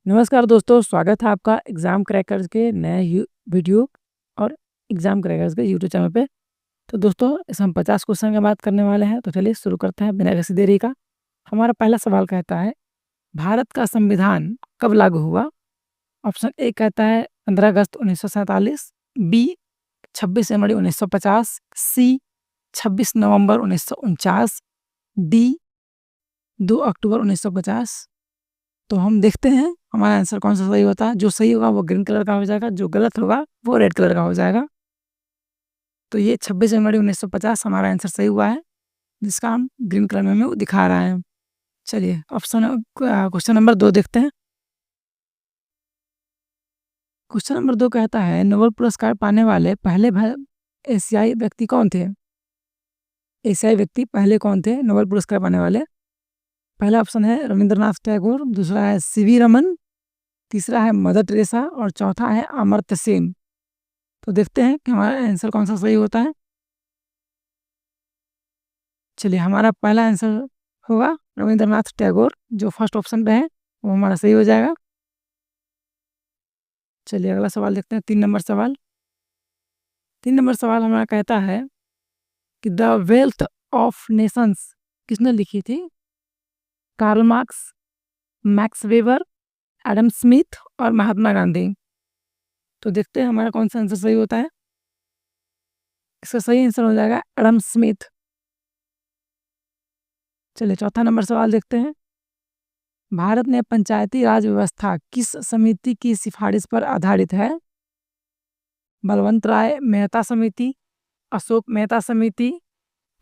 नमस्कार दोस्तों, स्वागत है आपका एग्ज़ाम क्रैकर्स के नए वीडियो और एग्ज़ाम क्रैकर्स के यूट्यूब चैनल पे। तो दोस्तों, इसमें हम 50 क्वेश्चन की बात करने वाले हैं, तो चलिए शुरू करते हैं बिना किसी देरी का। हमारा पहला सवाल कहता है, भारत का संविधान कब लागू हुआ? ऑप्शन ए कहता है 15 अगस्त 1947, बी 26 जनवरी 1950, सी 26 नवंबर 1949, डी 2 अक्टूबर 1950। तो हम देखते हैं हमारा आंसर कौन सा सही होता है। जो सही होगा वो ग्रीन कलर का हो जाएगा, जो गलत होगा वो रेड कलर का हो जाएगा। तो ये 26 जनवरी 1950 हमारा आंसर सही हुआ है, जिसका हम ग्रीन कलर में हमें वो दिखा रहा है। चलिए क्वेश्चन नंबर 2 देखते हैं। क्वेश्चन नंबर 2 कहता है, नोबेल पुरस्कार पाने वाले पहले एशियाई व्यक्ति कौन थे? एशियाई व्यक्ति पहले कौन थे नोबेल पुरस्कार पाने वाले? पहला ऑप्शन है रविंद्रनाथ टैगोर, दूसरा है सीवी रमन, तीसरा है मदर टेरेसा और चौथा है अमर्त्य सेन। तो देखते हैं कि हमारा आंसर कौन सा सही होता है। चलिए, हमारा पहला आंसर होगा रविंद्रनाथ टैगोर, जो फर्स्ट ऑप्शन पे है वो हमारा सही हो जाएगा। चलिए अगला सवाल देखते हैं, 3 नंबर सवाल। 3 नंबर सवाल हमारा कहता है कि द वेल्थ ऑफ नेशंस किसने लिखी थी? Karl Marx, Max Weber, Adam Smith और महात्मा गांधी। तो देखते हैं हमारा कौन सा आंसर सही होता है। इसका सही आंसर हो जाएगा एडम स्मिथ। चलिए चौथा नंबर सवाल देखते हैं। भारत में पंचायती राज व्यवस्था किस समिति की सिफारिश पर आधारित है? बलवंत राय मेहता समिति, अशोक मेहता समिति,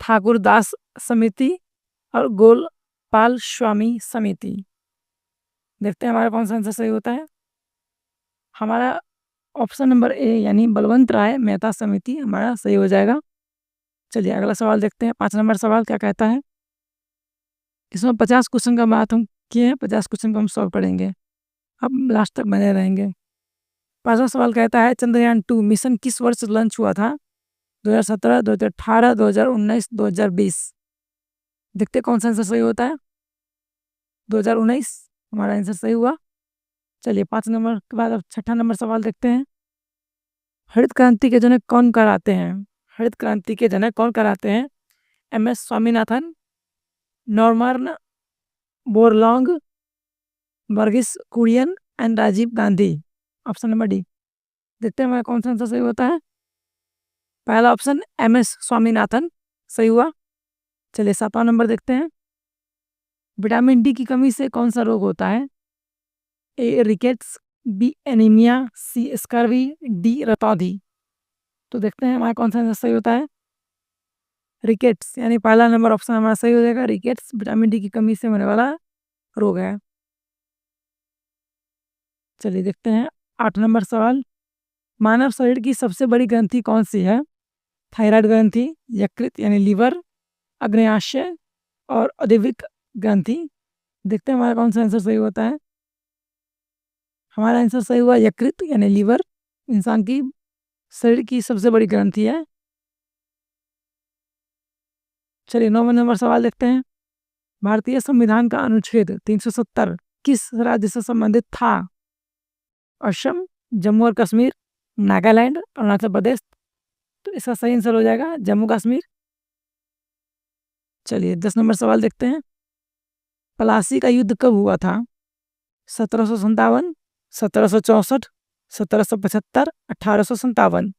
ठाकुर दास समिति और गोपाल स्वामी समिति। देखते हैं हमारा कौन सा आंसर सही होता है। हमारा ऑप्शन नंबर ए यानी बलवंत राय मेहता समिति हमारा सही हो जाएगा। चलिए अगला सवाल देखते हैं। 5 नंबर सवाल क्या कहता है। इसमें 50 क्वेश्चन का बात हम किए हैं, 50 क्वेश्चन को हम सॉल्व करेंगे। अब लास्ट तक बने रहेंगे। 5वां सवाल कहता है, चंद्रयान 2 मिशन किस वर्ष लॉन्च हुआ था? 2017, 2018, 2019, 2020। देखते कौन सा आंसर सही होता है। 2019 हमारा आंसर सही हुआ। चलिए 5 नंबर के बाद अब 6ठा नंबर सवाल देखते हैं। हरित क्रांति के जनक कौन कराते हैं? हरित क्रांति के जनक कौन कराते हैं? M S. Swaminathan, Norman Borlaug, Verghese Kurien and Rajiv Gandhi. Option number D. देखते हैं हमारा कौन सा आंसर सही होता है। पहला ऑप्शन एम.एस. स्वामीनाथन सही हुआ। चलिए 7वां नंबर देखते हैं। विटामिन डी की कमी से कौन सा रोग होता है? A rickets, B anaemia, C scurvy, D रतौंधी। तो देखते हैं हमारा कौन सा आंसर सही होता है। रिकेट्स यानी पहला नंबर ऑप्शन हमारा सही हो जाएगा। रिकेट्स विटामिन डी की कमी से होने वाला रोग है। चलिए देखते हैं 8 नंबर सवाल। मानव शरीर की सबसे बड़ी ग्रंथि कौन सी है? थायराइड ग्रंथि, यकृत यानी लीवर, अग्न्याशय और अदिविक ग्रंथि। देखते हैं हमारा कौन सा आंसर सही होता है। हमारा आंसर सही हुआ यकृत यानी लीवर इंसान की शरीर की सबसे बड़ी ग्रंथि है। चलिए 9वां नंबर सवाल देखते हैं। भारतीय संविधान का अनुच्छेद 370 किस राज्य से संबंधित था? असम, जम्मू और कश्मीर, नागालैंड, अरुणाचल प्रदेश। तो इसका सही आंसर हो जाएगा जम्मू कश्मीर। चलिए 10 नंबर सवाल देखते हैं। प्लासी का युद्ध कब हुआ था? 1757, 1764, 1775, 1857।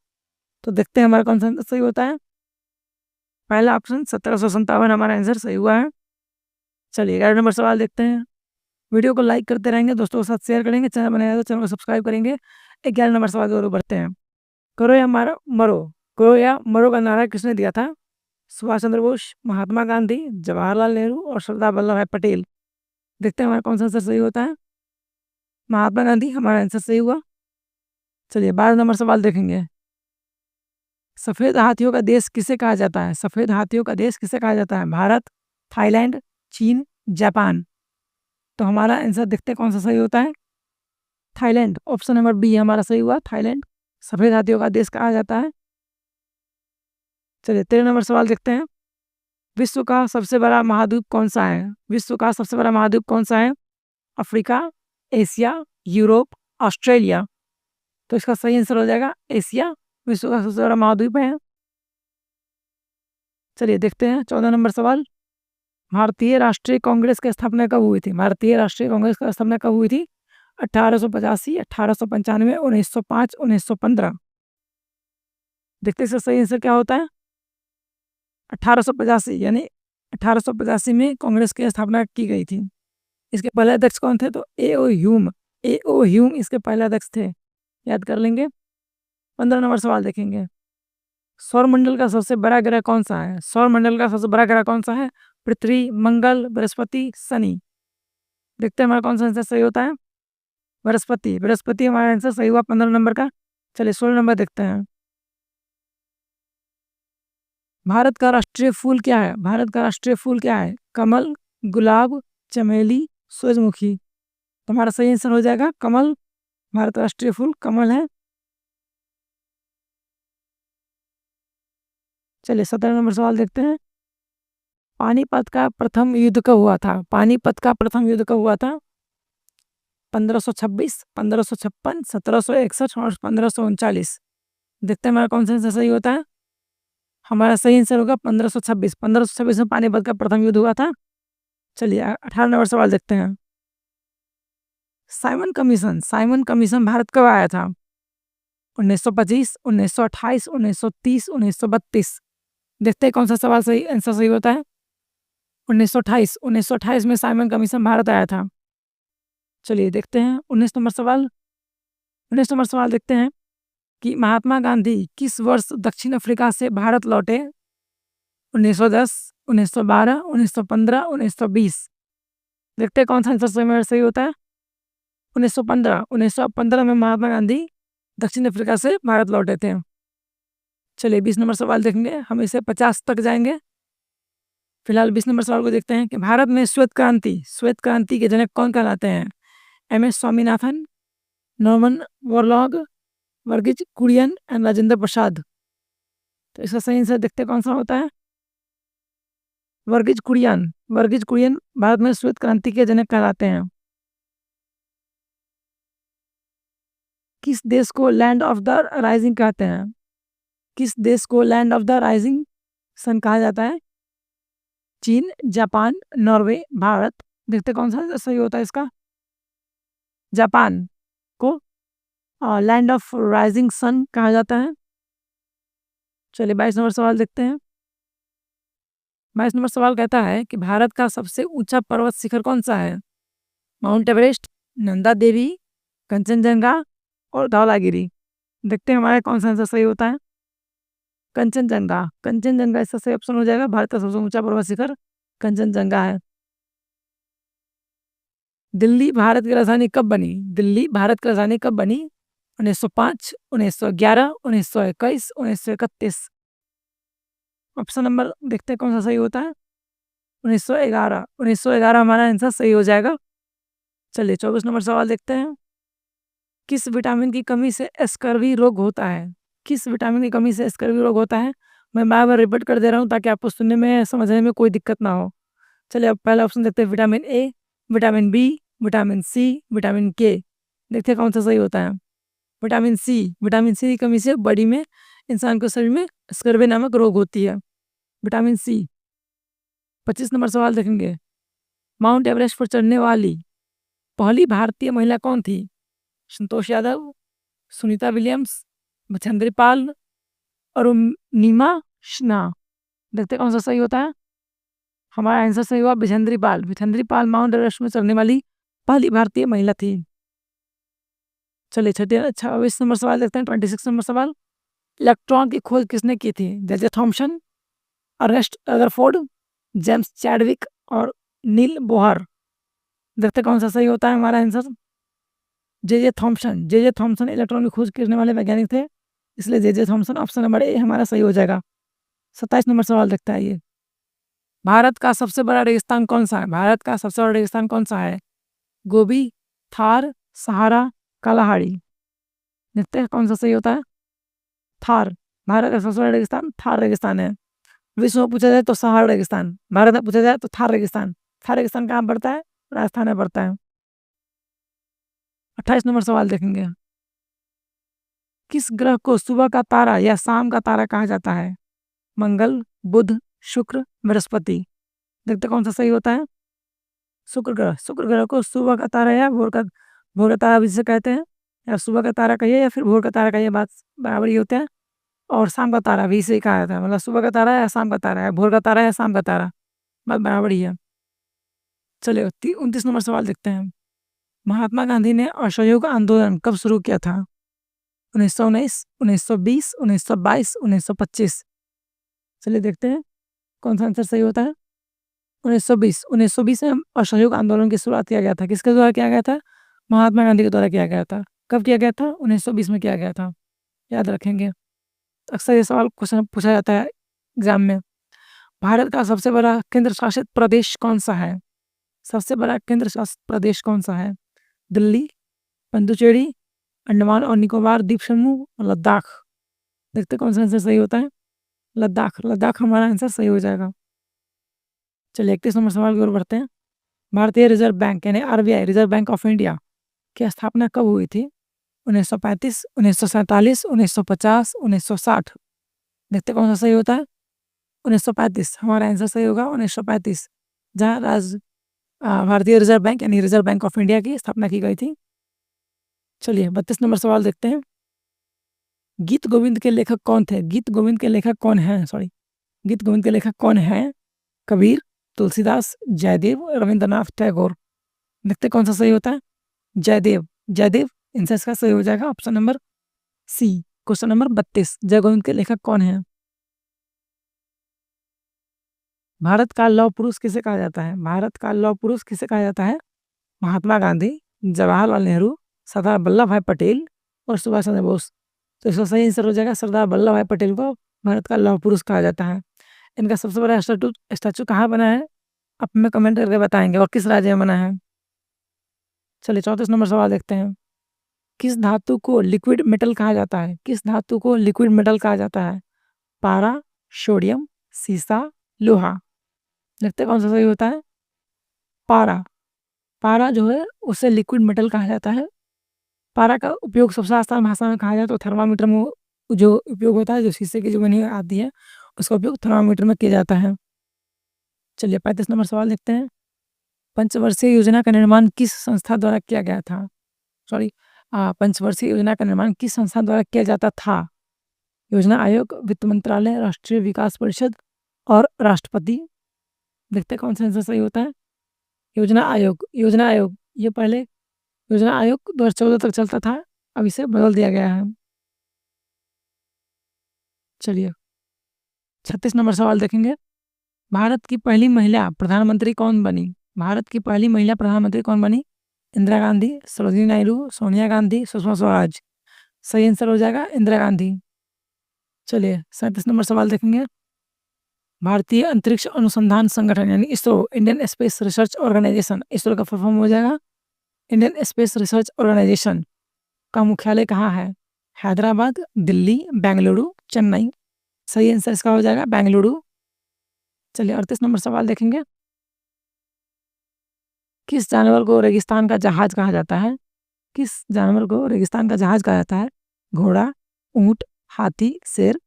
तो देखते हैं हमारा कौन सा आंसर सही होता है। पहला ऑप्शन 1757 हमारा आंसर सही हुआ है। चलिए 11 नंबर सवाल देखते हैं। वीडियो को लाइक करते रहेंगे, दोस्तों के साथ शेयर करेंगे, चैनल बनाया तो चैनल को सब्सक्राइब करेंगे। 11 नंबर सवाल की ओर बढ़ते हैं। करो या मरो, करो या मरो का नारा किसने दिया था? सुभाष चंद्र बोस, महात्मा गांधी, जवाहरलाल नेहरू और सरदार वल्लभ भाई पटेल। देखते हैं हमारा कौन सा आंसर सही होता है। महात्मा गांधी हमारा आंसर सही हुआ। चलिए 12 नंबर सवाल देखेंगे। सफ़ेद हाथियों का देश किसे कहा जाता है? सफ़ेद हाथियों का देश किसे कहा जाता है? भारत, थाईलैंड, चीन, जापान। तो हमारा आंसर देखते हैं कौन सा सही होता है। थाईलैंड ऑप्शन नंबर बी हमारा सही हुआ। थाईलैंड सफ़ेद हाथियों का देश कहा जाता है। चलिए 13 नंबर सवाल देखते हैं। विश्व का सबसे बड़ा महाद्वीप कौन सा है? विश्व का सबसे बड़ा महाद्वीप कौन सा है? Africa, Asia, Europe, Australia. तो इसका सही आंसर हो जाएगा एशिया, विश्व का सबसे बड़ा महाद्वीप है। चलिए देखते हैं 14 नंबर सवाल। भारतीय राष्ट्रीय कांग्रेस की स्थापना कब हुई थी? भारतीय राष्ट्रीय कांग्रेस की स्थापना कब हुई थी? 1885, 1895, 1905, 1915। देखते हैं इसका सही आंसर क्या होता है। 1885 यानी 1885 में कांग्रेस की स्थापना की गई थी। इसके पहले अध्यक्ष कौन थे? तो ए ओ ह्यूम इसके पहले अध्यक्ष थे, याद कर लेंगे। 15 नंबर सवाल देखेंगे। सौरमंडल का सबसे बड़ा ग्रह कौन सा है? सौरमंडल का सबसे बड़ा ग्रह कौन सा है? पृथ्वी, मंगल, बृहस्पति, शनि। देखते हैं हमारा कौन सा आंसर सही होता है। बृहस्पति, बृहस्पति हमारा आंसर सही हुआ 15 नंबर का। चलिए 16 नंबर देखते हैं। भारत का राष्ट्रीय फूल क्या है? भारत का राष्ट्रीय फूल क्या है? कमल, गुलाब, चमेली, सूरजमुखी। तो हमारा सही आंसर हो जाएगा कमल। भारत का राष्ट्रीय फूल कमल है। चलिए 17 नंबर सवाल देखते हैं। पानीपत का प्रथम युद्ध कब हुआ था? पानीपत का प्रथम युद्ध कब हुआ था? 1526, 1556, 1761 और 1539। देखते हैं हमारा कौन सा आंसर सही होता है। हमारा सही आंसर होगा 1526। 1526 में पानीपत का प्रथम युद्ध हुआ था। चलिए 18 नंबर सवाल देखते हैं। साइमन कमीशन भारत कब आया था? 1925, 1928, 1930, 1932। देखते हैं कौन सा सवाल सही आंसर सही होता है। 1928 में साइमन कमीशन भारत आया था। चलिए देखते हैं 19 नंबर सवाल देखते हैं कि महात्मा गांधी किस वर्ष दक्षिण अफ्रीका से भारत लौटे? 1910, 1912, 1915, 1920। देखते हैं कौन सा आंसर सही होता है। 1915 में महात्मा गांधी दक्षिण अफ्रीका से भारत लौटे थे। चलिए 20 नंबर सवाल देखेंगे, हम इसे 50 तक जाएंगे। फिलहाल 20 नंबर सवाल को देखते हैं कि भारत में श्वेत क्रांति के जनक कौन कहलाते हैं? M S. Swaminathan, Norman Borlaug, Verghese Kurien and Rajendra Prasad. तो इसका सही आंसर देखते कौन सा होता है। वर्गीज कुरियन भारत में श्वेत क्रांति के जनक कहलाते हैं। किस देश को लैंड ऑफ द राइजिंग कहते हैं? किस देश को land of the rising sun कहा जाता है? चीन, जापान, नॉर्वे, भारत। देखते कौन सा सही होता है इसका। जापान को लैंड ऑफ राइजिंग सन कहा जाता है। चलिए 22 नंबर सवाल देखते हैं। 22 नंबर सवाल कहता है कि भारत का सबसे ऊंचा पर्वत शिखर कौन सा है? माउंट एवरेस्ट, नंदा देवी, कंचनजंगा और धौलागिरी। देखते हैं हमारा कौन सा आंसर सही होता है। कंचनजंगा इसका सही ऑप्शन हो जाएगा। भारत का सबसे ऊंचा पर्वत शिखर कंचनजंगा है। दिल्ली भारत की राजधानी कब बनी? 1905, 1911, 1921, 1931। ऑप्शन नंबर देखते हैं कौन सा सही होता है। 1911 हमारा आंसर सही हो जाएगा। चलिए 24 नंबर सवाल देखते हैं। किस विटामिन की कमी से स्कर्वी रोग होता है? किस विटामिन की कमी से स्कर्वी रोग होता है? मैं बार बार रिपीट कर दे रहा हूँ ताकि आपको सुनने में समझने में कोई दिक्कत ना हो। चलिए अब पहला ऑप्शन देखते हैं। Vitamin A, vitamin B, vitamin C, vitamin K. देखते हैं कौन सा सही होता है। विटामिन सी की कमी से बॉडी में इंसान के शरीर में स्कर्वी नामक रोग होती है। Vitamin C. 25 नंबर सवाल देखेंगे। माउंट एवरेस्ट पर चढ़ने वाली पहली भारतीय महिला कौन थी? संतोष यादव, सुनीता विलियम्स, बछेंद्री पाल और नीमा सिन्हा। देखते कौन सा सही होता है। हमारा आंसर सही हुआ बछेंद्री पाल माउंट एवरेस्ट में चढ़ने वाली पहली भारतीय महिला थी। चलिए 26 नंबर सवाल देखते हैं। 26 नंबर सवाल। इलेक्ट्रॉन की खोज किसने की थी? J Thomson, Ernest Rutherford, James Chadwick और नील बोहर। देखते कौन सा सही होता है हमारा आंसर। जे थॉमसन इलेक्ट्रॉन की खोज करने वाले वैज्ञानिक थे, इसलिए J Thomson option number A हमारा सही हो जाएगा। 27 नंबर सवाल देखता है ये। भारत का सबसे बड़ा रेगिस्तान कौन सा है? भारत का सबसे बड़ा रेगिस्तान कौन सा है? गोबी, थार, सहारा, कालाहाड़ी। देखते हैं कौन सा सही होता है। थार। भारत का सबसे बड़ा रेगिस्तान थार रेगिस्तान है। विश्व में पूछा जाए तो सहारा रेगिस्तान, भारत में पूछा जाए तो थार रेगिस्तान। थार रेगिस्तान कहाँ पड़ता है? राजस्थान में पड़ता है। 28 नंबर सवाल देखेंगे। किस ग्रह को सुबह का तारा या शाम का तारा कहा जाता है? मंगल, बुध, शुक्र, बृहस्पति। देखते कौन सा सही होता है? शुक्र ग्रह। शुक्र ग्रह को सुबह का तारा या भोर का तारा भी जिसे कहते हैं, या सुबह का तारा कहिए या फिर भोर का तारा कहिए, बात बराबर ही होते हैं। और शाम का तारा भी इसे कहा जाता है, मतलब सुबह का तारा या शाम का तारा, या भोर का तारा या शाम का तारा, बात बराबर ही है। चलिए 29 नंबर सवाल देखते हैं। महात्मा गांधी ने असहयोग आंदोलन कब शुरू किया था? 1919, 1920, 1922, 1925। चलिए देखते हैं कौन सा आंसर सही होता है। 1920। 1920 में असहयोग आंदोलन की शुरुआत किया गया था। किसके द्वारा किया गया था? महात्मा गांधी के द्वारा किया गया था। कब किया गया था? 1920 में किया गया था, याद रखेंगे। अक्सर ये सवाल क्वेश्चन पूछा जाता है एग्जाम में। भारत का सबसे बड़ा केंद्र शासित प्रदेश कौन सा है? सबसे बड़ा केंद्र शासित प्रदेश कौन सा है? दिल्ली, पुडुचेरी, अंडमान और निकोबार द्वीप समूह, लद्दाख। देखते कौन सा आंसर सही होता है? लद्दाख। लद्दाख हमारा आंसर सही हो जाएगा। चलिए 31 नंबर सवाल की ओर बढ़ते हैं। भारतीय रिजर्व बैंक यानी RBI, reserve bank of India की स्थापना कब हुई थी? 1935, 1947, 1950, 1960। देखते कौन सा सही होता है? 1935 हमारा आंसर सही होगा। 1935 जहाँ भारतीय रिजर्व बैंक यानी रिजर्व बैंक ऑफ इंडिया की स्थापना की गई थी। चलिए 32 नंबर सवाल देखते हैं। गीत गोविंद के लेखक कौन थे? गीत गोविंद के लेखक कौन हैं? गीत गोविंद के लेखक कौन हैं? कबीर, तुलसीदास, जयदेव, रविंद्रनाथ टैगोर। देखते कौन सा सही होता है? जयदेव। जयदेव आंसर इसका सही हो जाएगा, option number C. Question number 32, Jai Govind के लेखक कौन हैं? भारत का लौह पुरुष किसे कहा जाता है? भारत का लौह पुरुष किसे कहा जाता है? महात्मा गांधी, जवाहरलाल नेहरू, सरदार वल्लभ भाई पटेल और सुभाष चंद्र बोस। तो इसका सही आंसर हो जाएगा सरदार वल्लभ भाई पटेल को भारत का लौह पुरुष कहा जाता है। इनका सबसे बड़ा स्टैचू कहाँ बना है? आप में कमेंट करके बताएंगे, और किस राज्य में बना है। चलिए 34 नंबर सवाल देखते हैं। किस धातु को लिक्विड मेटल कहा जाता है? किस धातु को लिक्विड मेटल कहा जाता है? पारा, सोडियम, सीसा, लोहा। देखते कौन सा सही होता है? पारा। पारा जो है उसे लिक्विड मेटल कहा जाता है। पारा का उपयोग सबसे आसान भाषा में कहा जाए तो थर्मामीटर में जो उपयोग होता है, जो शीशे की जो बनी आती है, उसका उपयोग थर्मामीटर में किया जाता है। चलिए 35 नंबर सवाल देखते हैं। पंचवर्षीय योजना का निर्माण किस संस्था द्वारा किया गया था? पंचवर्षीय योजना का निर्माण किस संस्था द्वारा किया जाता था? योजना आयोग, वित्त मंत्रालय, राष्ट्रीय विकास परिषद और राष्ट्रपति। देखते कौन सा आंसर सही होता है? योजना आयोग। योजना आयोग ये पहले योजना आयोग 2014 तक चलता था, अब इसे बदल दिया गया है। चलिए 36 नंबर सवाल देखेंगे। भारत की पहली महिला प्रधानमंत्री कौन बनी? भारत की पहली महिला प्रधानमंत्री कौन बनी? इंदिरा गांधी, सरोजिनी नायडू, सोनिया गांधी, सुषमा स्वराज। सही आंसर हो जाएगा इंदिरा गांधी। चलिए 37 नंबर सवाल देखेंगे। भारतीय अंतरिक्ष अनुसंधान संगठन यानी ISRO, Indian space research organisation, ISRO का फुल फॉर्म हो जाएगा इंडियन स्पेस रिसर्च ऑर्गेनाइजेशन, का मुख्यालय कहाँ है? हैदराबाद, दिल्ली, बेंगलुरु, चेन्नई। सही आंसर इसका हो जाएगा बेंगलुरु। चलिए 38 नंबर सवाल देखेंगे। किस जानवर को रेगिस्तान का जहाज कहा जाता है? किस जानवर को रेगिस्तान का जहाज कहा जाता है? घोड़ा, ऊंट, हाथी, शेर।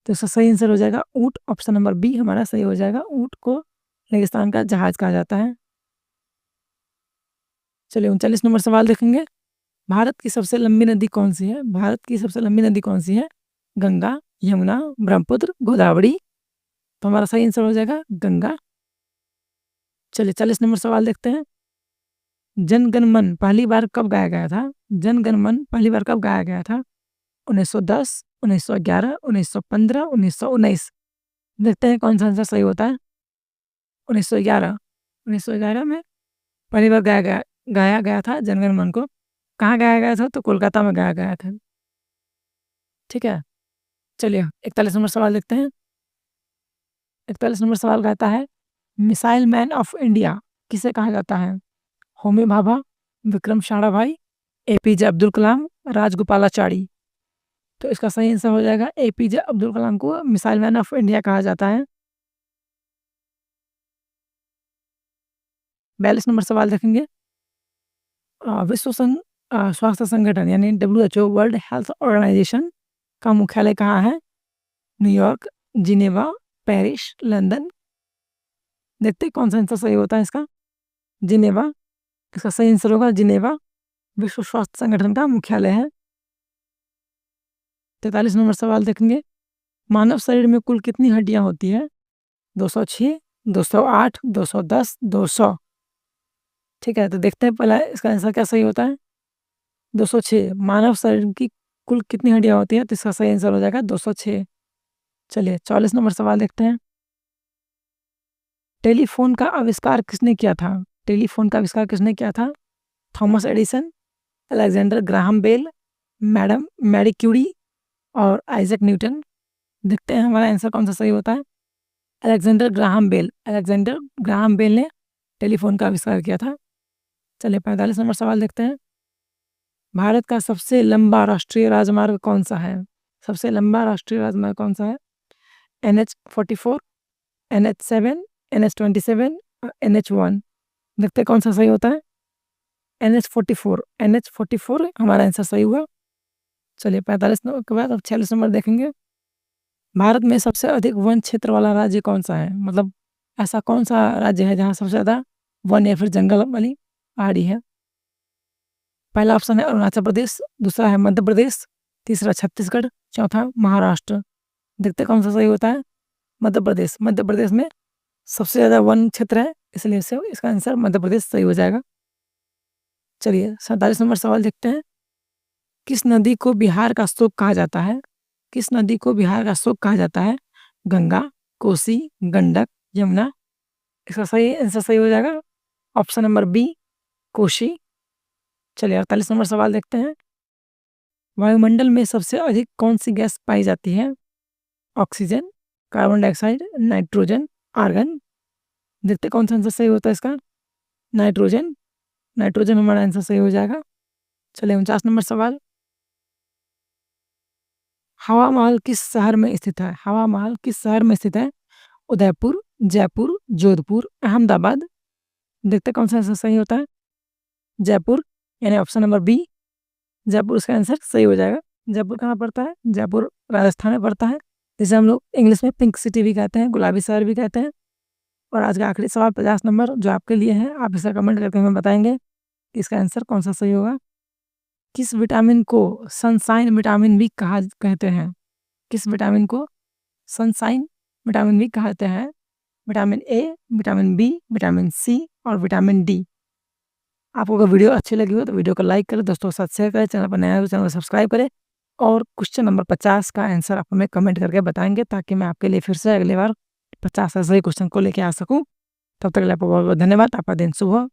तो इसका सही आंसर हो जाएगा ऊंट, ऑप्शन नंबर बी हमारा सही हो जाएगा। ऊंट को रेगिस्तान का जहाज कहा जाता है। चलिए 39 नंबर सवाल देखेंगे। भारत की सबसे लंबी नदी कौन सी है? भारत की सबसे लंबी नदी कौन सी है? गंगा, यमुना, ब्रह्मपुत्र, गोदावरी। तो हमारा सही आंसर हो जाएगा गंगा। चलिए 40 नंबर सवाल देखते हैं। जन गण मन पहली बार कब गाया गया था? जन गण मन पहली बार कब गाया गया था? 1910, 1911, 1915, 1919। देखते हैं कौन सा आंसर सही होता है। 1911। 1911 में पहली बार गाया गया था जनगण मन को। कहाँ गाया गया था? तो कोलकाता में गाया गया था। ठीक है। चलिए 41 नंबर सवाल देखते हैं। 41 नंबर सवाल कहता है, मिसाइल मैन ऑफ इंडिया किसे कहा जाता है? होमी भाभा, विक्रम साराभाई, एपीजे अब्दुल कलाम, राजगोपालाचारी। तो इसका सही आंसर हो जाएगा एपीजे अब्दुल कलाम को मिसाइल मैन ऑफ इंडिया कहा जाता है। 42 नंबर सवाल देखेंगे। विश्व संघ स्वास्थ्य संगठन यानी WHO वर्ल्ड हेल्थ ऑर्गेनाइजेशन का मुख्यालय कहाँ है? New York, Geneva, Paris, London. देखते हैं कौन सा आंसर सही होता है इसका। जिनेवा, इसका सही आंसर होगा जिनेवा, विश्व स्वास्थ्य संगठन का मुख्यालय है। 43 नंबर सवाल देखेंगे, मानव शरीर में कुल कितनी हड्डियां होती है? 206, 208, 210, 200। ठीक है, तो देखते हैं पहला इसका आंसर क्या सही होता है। 206, मानव शरीर की कुल कितनी हड्डियां होती हैं? तो इसका सही आंसर हो जाएगा 206। चलिए 44 नंबर सवाल देखते हैं, टेलीफोन का आविष्कार किसने किया था? टेलीफोन का आविष्कार किसने किया था? Thomas Edison, Alexander Graham Bell, madam Marie Curie और आइजैक न्यूटन। देखते हैं हमारा आंसर कौन सा सही होता है। Alexander Graham Bell, Alexander Graham Bell ने टेलीफोन का आविष्कार किया था। चलिए 45 नंबर सवाल देखते हैं, भारत का सबसे लंबा राष्ट्रीय राजमार्ग कौन सा है? सबसे लंबा राष्ट्रीय राजमार्ग कौन सा है? NH44, NH7, NH27, NH1। देखते हैं कौन सा सही होता है। NH44, NH44 हमारा आंसर सही हुआ। चलिए 45 नंबर के बाद अब 46 नंबर देखेंगे, भारत में सबसे अधिक वन क्षेत्र वाला राज्य कौन सा है? मतलब ऐसा कौन सा राज्य है जहाँ सबसे ज़्यादा वन या फिर जंगल वाली पहाड़ी है? पहला ऑप्शन है अरुणाचल प्रदेश, दूसरा है मध्य प्रदेश, तीसरा छत्तीसगढ़, चौथा महाराष्ट्र। देखते कौन सा सही होता है। मध्य प्रदेश, मध्य प्रदेश में सबसे ज़्यादा वन क्षेत्र है, इसलिए से इसका आंसर मध्य प्रदेश सही हो जाएगा। चलिए 47 नंबर सवाल देखते हैं, किस नदी को बिहार का शोक कहा जाता है? किस नदी को बिहार का शोक कहा जाता है? गंगा, कोसी, गंडक, यमुना। इसका सही आंसर सही हो जाएगा ऑप्शन नंबर बी, कोसी। चलिए 48 नंबर सवाल देखते हैं, वायुमंडल में सबसे अधिक कौन सी गैस पाई जाती है? Oxygen, carbon dioxide, nitrogen, argon. देखते कौन सा आंसर सही होता है इसका। नाइट्रोजन, नाइट्रोजन हमारा आंसर सही हो जाएगा। चलिए 49 नंबर सवाल, हवा महल किस शहर में स्थित है? हवा महल किस शहर में स्थित है? उदयपुर, जयपुर, जोधपुर, अहमदाबाद। देखते कौन सा आंसर सही होता है। जयपुर यानी ऑप्शन नंबर बी, जयपुर इसका आंसर सही हो जाएगा। जयपुर कहाँ पड़ता है? जयपुर राजस्थान में पड़ता है, जिसे हम लोग इंग्लिश में पिंक सिटी भी कहते हैं, गुलाबी शहर भी कहते हैं। और आज का आखिरी सवाल 50 नंबर जो आपके लिए है, आप इसे कमेंट करके हमें बताएंगे कि इसका आंसर कौन सा सही होगा। किस विटामिन को सनशाइन विटामिन भी कहते हैं? किस विटामिन को सनशाइन विटामिन भी कहते हैं? Vitamin A, vitamin B, vitamin C और विटामिन डी। आपको अगर वीडियो अच्छी लगी हो तो वीडियो को लाइक करें, दोस्तों के साथ शेयर करें, चैनल पर नया हो तो चैनल को सब्सक्राइब करें और क्वेश्चन नंबर 50 का आंसर आप हमें कमेंट करके बताएंगे, ताकि मैं आपके लिए फिर से अगली बार 50 ऐसे ही क्वेश्चन को लेके आ सकूं। तब तक के लिए आपको बहुत बहुत धन्यवाद। आपका दिन शुभ हो।